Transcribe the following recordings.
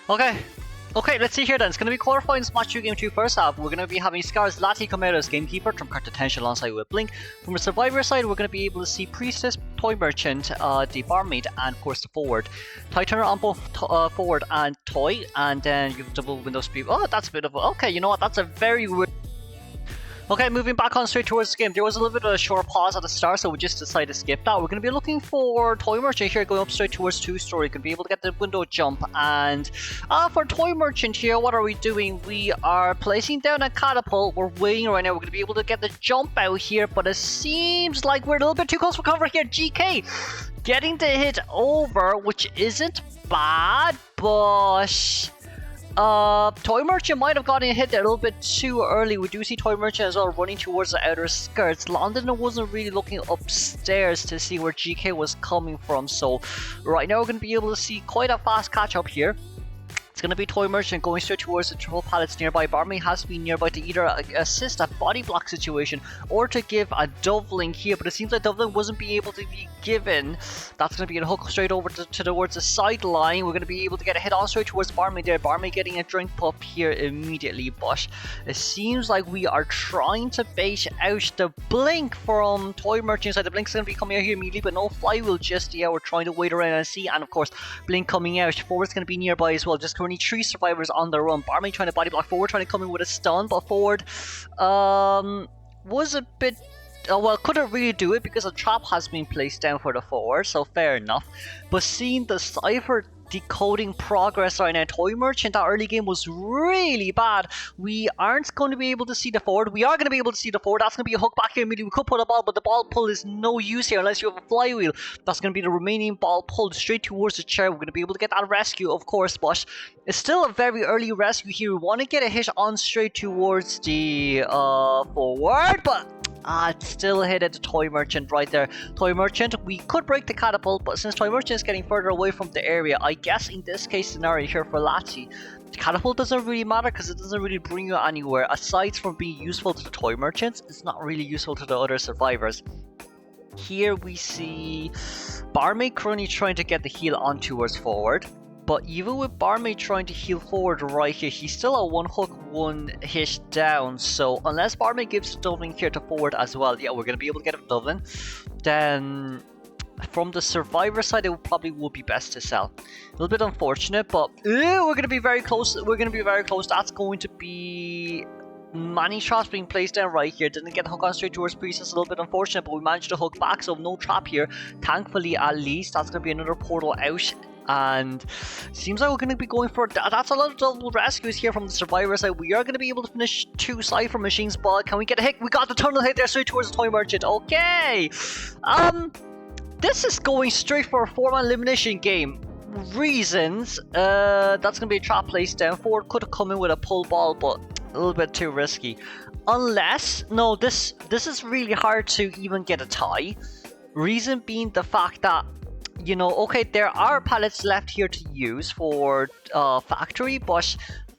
Okay, let's see here then. It's going to be quarterfinals match 2 game 2 first half. We're going to be having Scar's Lati come out as gamekeeper from card attention alongside with Blink. From the survivor side, we're going to be able to see Priestess, Toy Merchant, the Barmaid, and of course the forward. Tighter on both forward and Toy, and then you have double window speed. Oh, that's a bit of a... Okay, you know what? That's a very weird... Okay, moving back on straight towards the game. There was a little bit of a short pause at the start, so we just decided to skip that. We're going to be looking for Toy Merchant here, going up straight towards 2-story. Going to be able to get the window jump. And for Toy Merchant here, what are we doing? We are placing down a catapult. We're waiting right now. We're going to be able to get the jump out here, but it seems like we're a little bit too close for cover here. GK getting the hit over, which isn't bad, but... Toy Merchant might have gotten hit there a little bit too early. We do see Toy Merchant as well running towards the outer skirts. London wasn't really looking upstairs to see where GK was coming from, so right now we're going to be able to see quite a fast catch up here. It's going to be Toy Merchant going straight towards the triple pallets nearby. Barmaid has to be nearby to either assist a body block situation or to give a doubling here, but it seems like doubling wasn't being able to be given. That's going to be a hook straight over towards the sideline. We're going to be able to get a hit on straight towards Barmaid there. Barmaid getting a drink pup here immediately, but it seems like we are trying to bait out the blink from Toy Merchant side. The blink's going to be coming out here immediately, but no flywheel just yet. We're trying to wait around and see, and of course, blink coming out. Forward's going to be nearby as well. Just currently 3 survivors on the run. Barmaid trying to body block forward, trying to come in with a stun, but forward was a bit... well, couldn't really do it because a trap has been placed down for the forward, so fair enough. But seeing the Cypher decoding progress right now, Toy Merchant, that early game was really bad. We aren't going to be able to see the forward. We are going to be able to see the forward. That's going to be a hook back here immediately. We could pull a ball, but the ball pull is no use here unless you have a flywheel. That's going to be the remaining ball pulled straight towards the chair. We're going to be able to get that rescue, of course, but it's still a very early rescue here. We want to get a hit on straight towards the forward, but it's still hit at the Toy Merchant right there. Toy Merchant, we could break the catapult, but since Toy Merchant is getting further away from the area, I guess in this case scenario here for Lati, the catapult doesn't really matter because it doesn't really bring you anywhere. Aside from being useful to the Toy Merchants, it's not really useful to the other survivors. Here we see Barmaid currently trying to get the heal on towards forward. But even with Barmaid trying to heal forward right here, he's still a 1 hook 1 hit down. So unless Barmaid gives doubling here to forward as well, yeah, we're going to be able to get a doubling. Then from the survivor side, it probably would be best to sell. A little bit unfortunate, but we're going to be very close. We're going to be very close. That's going to be... many traps being placed down right here. Didn't get the hook on straight towards Priestess. A little bit unfortunate, but we managed to hook back, so no trap here. Thankfully, at least. That's going to be another portal out. And seems like we're going to be going for that's a lot of double rescues here from the survivor side. We are going to be able to finish 2 Cypher machines, but can we get a hit? We got the tunnel hit there straight towards the Toy Merchant. Okay, this is going straight for a 4-man elimination game. Reasons, that's going to be a trap placed down. Forward could have come in with a pull ball, but a little bit too risky. Unless, no, this is really hard to even get a tie. Reason being the fact that, you know, okay, there are pallets left here to use for factory, but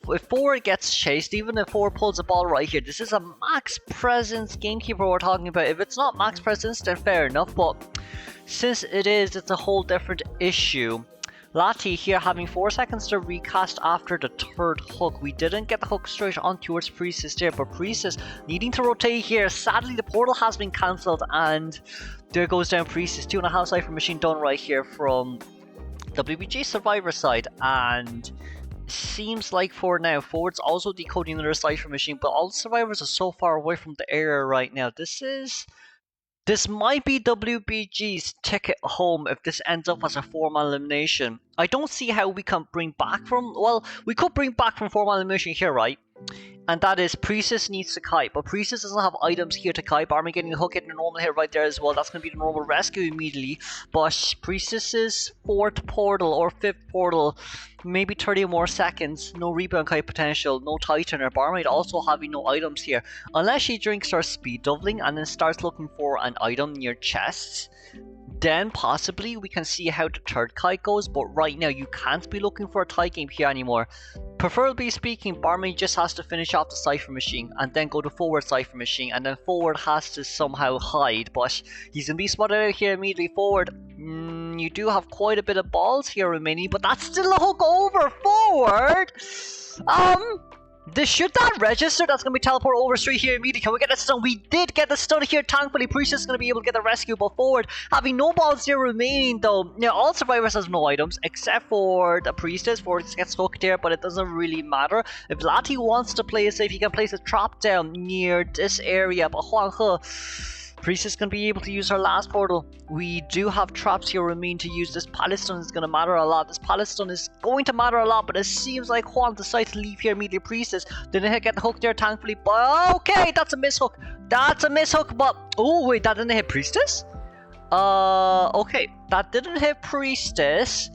if forward gets chased, even if forward pulls the ball right here, this is a max presence gamekeeper we're talking about. If it's not max presence, then fair enough, but since it is, it's a whole different issue. Lati here having 4 seconds to recast after the 3rd hook. We didn't get the hook straight on towards Priestess there, but Priestess needing to rotate here. Sadly, the portal has been cancelled, and there goes down Priestess. 2.5 Cypher machine done right here from WBG survivor side, and seems like for now, forward's also decoding another Cypher machine, but all the survivors are so far away from the area right now. This might be WBG's ticket home if this ends up as a 4-man elimination. I don't see how we can bring back from... Well, we could bring back from 4-man elimination here, right? And that is Priestess needs to kite, but Priestess doesn't have items here to kite. Barmaid getting a hook, getting a normal hit right there as well. That's going to be the normal rescue immediately. But Priestess's 4th portal or 5th portal, maybe 30 more seconds. No rebound kite potential, no tightener. Barmaid also having no items here. Unless she drinks her speed doubling and then starts looking for an item near chests, then possibly we can see how the 3rd kite goes. But right now you can't be looking for a tie game here anymore. Preferably speaking, Barmaid just has to finish off the Cypher Machine and then go to forward Cypher Machine, and then forward has to somehow hide, but he's gonna be spotted out here immediately forward. You do have quite a bit of balls here remaining, but that's still a hook over forward. Should that register? That's going to be teleported over straight here immediately. Can we get a stun? We did get the stun here. Thankfully, Priestess is going to be able to get the rescue ball forward. Having no balls here remaining though. Now, all survivors has no items except for the Priestess. Forward gets hooked there, but it doesn't really matter. If Lati wants to play it safe, he can place a trap down near this area. But Huang He, Priestess can be able to use her last portal. We do have traps here remain to use. This Palace Stun is going to matter a lot. This Palace Stun is going to matter a lot, but it seems like Juan decided to leave here immediately. Priestess didn't get the hook there, thankfully. But okay, that's a miss hook. That's a miss hook, but oh wait, that didn't hit Priestess? Okay, that didn't hit Priestess.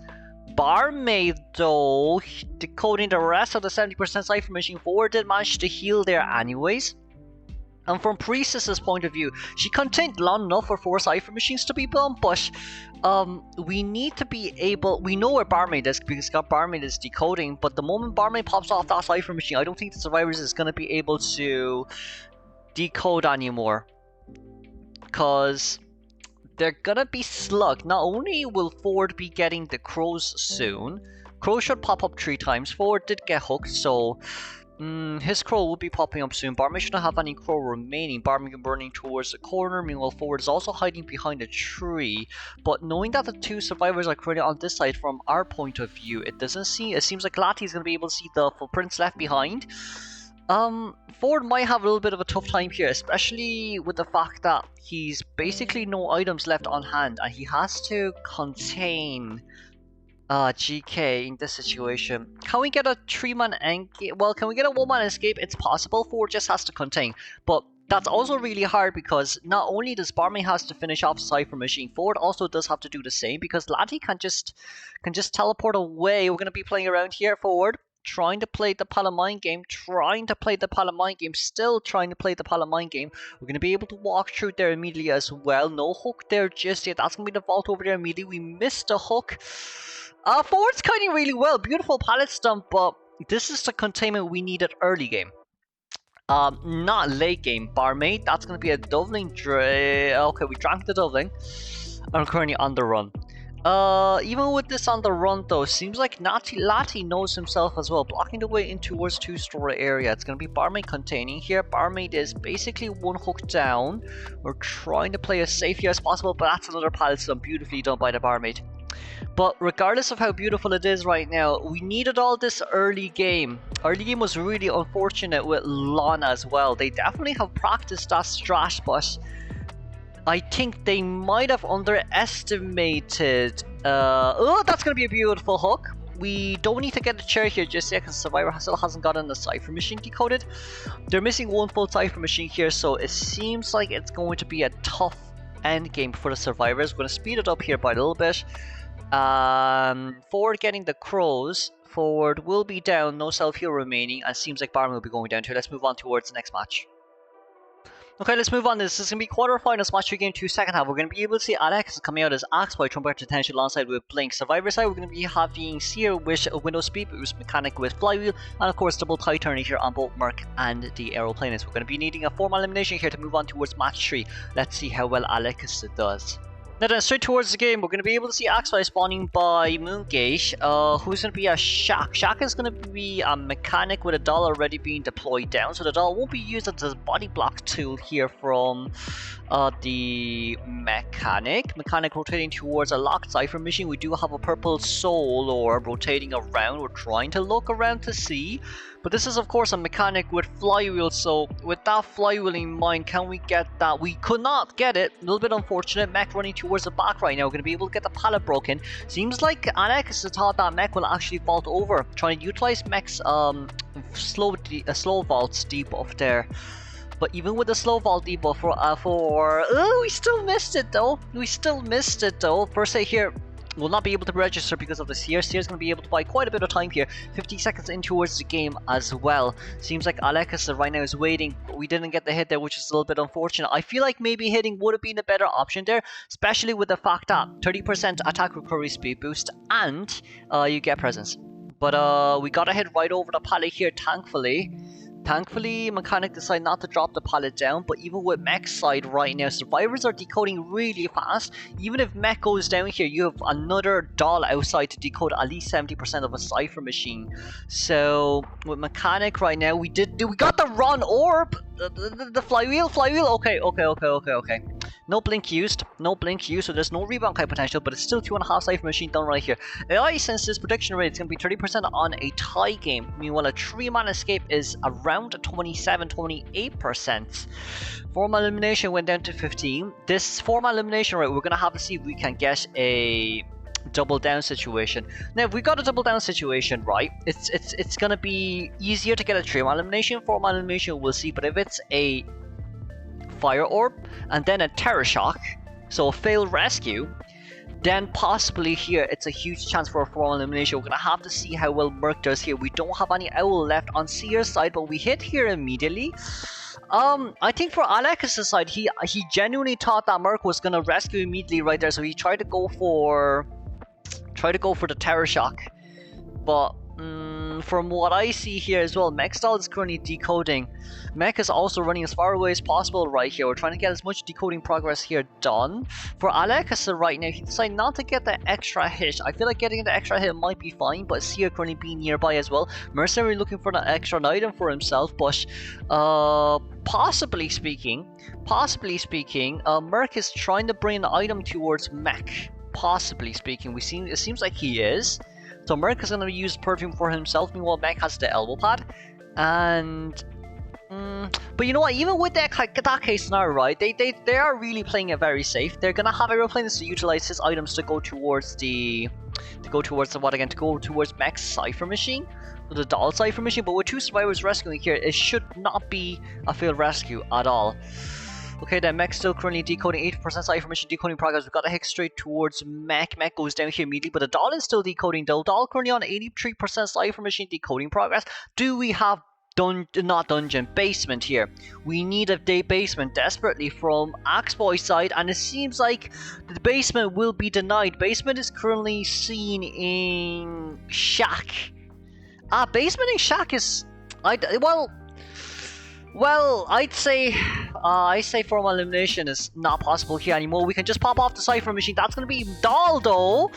Barmaid though, decoding the rest of the 70% Cypher Machine forward, did manage to heal there anyways. And from Priestess's point of view, she contained long enough for 4 Cypher Machines to be built, but we need to be able... We know where Barmaid is because Barmaid is decoding, but the moment Barmaid pops off that Cypher Machine, I don't think the survivors is going to be able to decode anymore. Because they're going to be slugged. Not only will Ford be getting the crows soon, crows should pop up 3 times. Ford did get hooked, so... his crow will be popping up soon. Barmaid shouldn't have any crow remaining. Barmaid burning towards the corner. Meanwhile, forward is also hiding behind a tree. But knowing that the 2 survivors are currently on this side, from our point of view, it seems like Lati is going to be able to see the footprints left behind. Ford might have a little bit of a tough time here, especially with the fact that he's basically no items left on hand, and he has to contain GK in this situation. Can we get a 3-man escape? Well, can we get a 1-man escape? It's possible. Ford just has to contain. But that's also really hard because not only does Barmaid has to finish off Cypher Machine, Ford also does have to do the same because Lati can just teleport away. We're going to be playing around here forward, trying to play the Palamine game, still trying to play the Palamine game. We're going to be able to walk through there immediately as well. No hook there just yet. That's going to be the vault over there immediately. We missed a hook. Forward's cutting really well. Beautiful pallet stump, but this is the containment we needed early game. Not late game. Barmaid, that's going to be a doubling. Okay, we drank the doubling. I'm currently on the run. Even with this on the run though, seems like Lati knows himself as well, blocking the way in towards 2-story area. It's going to be Barmaid containing here. Barmaid is basically 1 hook down. We're trying to play as safe here as possible, but that's another pallet stump beautifully done by the Barmaid. But regardless of how beautiful it is right now, we needed all this early game. Early game was really unfortunate with Lon as well. They definitely have practiced that strat, but I think they might have underestimated... oh, that's going to be a beautiful hook. We don't need to get a chair here just yet because Survivor still hasn't gotten the Cypher Machine decoded. They're missing 1 full Cypher Machine here, so it seems like it's going to be a tough end game for the Survivors. We're going to speed it up here by a little bit. Forward getting the crows. Forward will be down, no self-heal remaining, and seems like Barmaid will be going down too. Let's move on towards the next match. Okay, let's move on. This is going to be quarterfinals, match 3 game 2 second half. We're going to be able to see Alex coming out as Axe by Trumpet Attention alongside with Blink. Survivor side, we're going to be having Seer with Window Speed Boost, Mechanic with Flywheel, and of course double Titan here on both Merc and the Aeroplanist. We're going to be needing a 4-man elimination here to move on towards match 3. Let's see how well Alex does. Now then, straight towards the game, we're going to be able to see Axfly spawning by Moongate, who's going to be a Shaq. Shaq is going to be a Mechanic with a doll already being deployed down, so the doll won't be used as a body block tool here from the Mechanic. Mechanic rotating towards a locked Cypher Machine. We do have a purple soul orb rotating around. We're trying to look around to see. But this is of course a Mechanic with Flywheel, so with that Flywheel in mind, can we get that? We could not get it. A little bit unfortunate. Mech running towards the back right now. We're going to be able to get the pallet broken. Seems like Alex thought that Mech will actually vault over. Trying to utilize Mech's slow vaults debuff there. But even with the slow vault debuff we still missed it though. First say here, will not be able to register because of the Seer. Seer's going to be able to buy quite a bit of time here. 50 seconds in towards the game as well. Seems like Alex right now is waiting, but we didn't get the hit there, which is a little bit unfortunate. I feel like maybe hitting would have been a better option there, especially with the fact that 30% attack recovery speed boost and you get presence. But we got to hit right over the pallet here, thankfully. Thankfully, Mechanic decided not to drop the pallet down, but even with Mech's side right now, survivors are decoding really fast. Even if Mech goes down here, you have another doll outside to decode at least 70% of a Cypher machine. So, with Mechanic right now, we got the run orb! The flywheel, okay. No blink used, so there's no rebound kite potential, but it's still 2.5 Cypher machine done right here. AI says this prediction rate is going to be 30% on a tie game. Meanwhile, a 3-man escape is around 27-28%. 4-man elimination went down to 15. This 4-man elimination rate, we're going to have to see if we can get a double down situation. Now, if we got a double down situation, right, it's going to be easier to get a 3-man elimination. 4-man elimination, we'll see, but if it's a fire orb and then a terror shock, so a failed rescue, then possibly here it's a huge chance for a 4-man elimination. We're gonna have to see how well Merc does here. We don't have any owl left on Seer's side, but we hit here immediately. I think for Alex's side, he genuinely thought that Merc was gonna rescue immediately right there, so he tried to go for the terror shock. But from what I see here as well, Mech stall is currently decoding. Mech is also running as far away as possible right here. We're trying to get as much decoding progress here done. For Alex right now, he decided not to get the extra hit. I feel like getting the extra hit might be fine, but Seer currently being nearby as well. Mercenary looking for the extra item for himself, but possibly speaking, Merc is trying to bring an item towards Mech. Possibly speaking, it seems like he is. So Merc is going to use perfume for himself, meanwhile Mech has the elbow pad. And but you know what, even with that case now, right, they are really playing it very safe. They're going to have aeroplanes to utilize his items to go towards Mech's Cypher machine, the doll Cypher machine. But with 2 survivors rescuing here, it should not be a failed rescue at all. Okay, then Mech still currently decoding 80% Cypher machine decoding progress. We've got to head straight towards Mech. Mech goes down here immediately, but the doll is still decoding though. Doll currently on 83% Cypher machine decoding progress. Do we have basement here? We need a basement desperately from Axeboy's side, and it seems like the basement will be denied. Basement is currently seen in Shack. Basement in Shack is... Well, I'd say 4-man elimination is not possible here anymore. We can just pop off the Cypher machine. That's going to be doll though.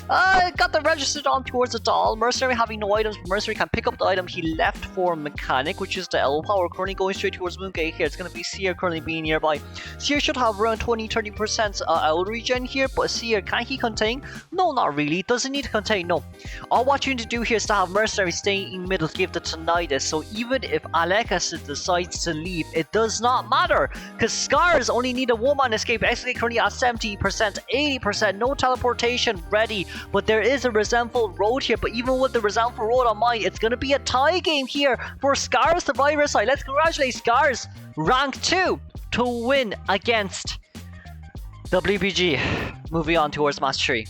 Got the registered on towards the doll. Mercenary having no items, but Mercenary can pick up the item he left for Mechanic, which is the elbow power. Currently going straight towards Mooncake here. It's going to be Seer currently being nearby. Seer should have around 20-30% owl regen here, but Seer, can he contain? No, not really. Doesn't need to contain, no. All what you need to do here is to have Mercenary stay in middle, give the tinnitus. So even if Alex decides to leave, it does not matter, because Scars only need a 1-man escape. Escape currently at 70%, 80%, no teleportation ready, but there is a resentful road here. But even with the resentful road on mine, it's going to be a tie game here for Scars survivor side. Let's congratulate Scars, rank 2, to win against WBG. Moving on towards match 3.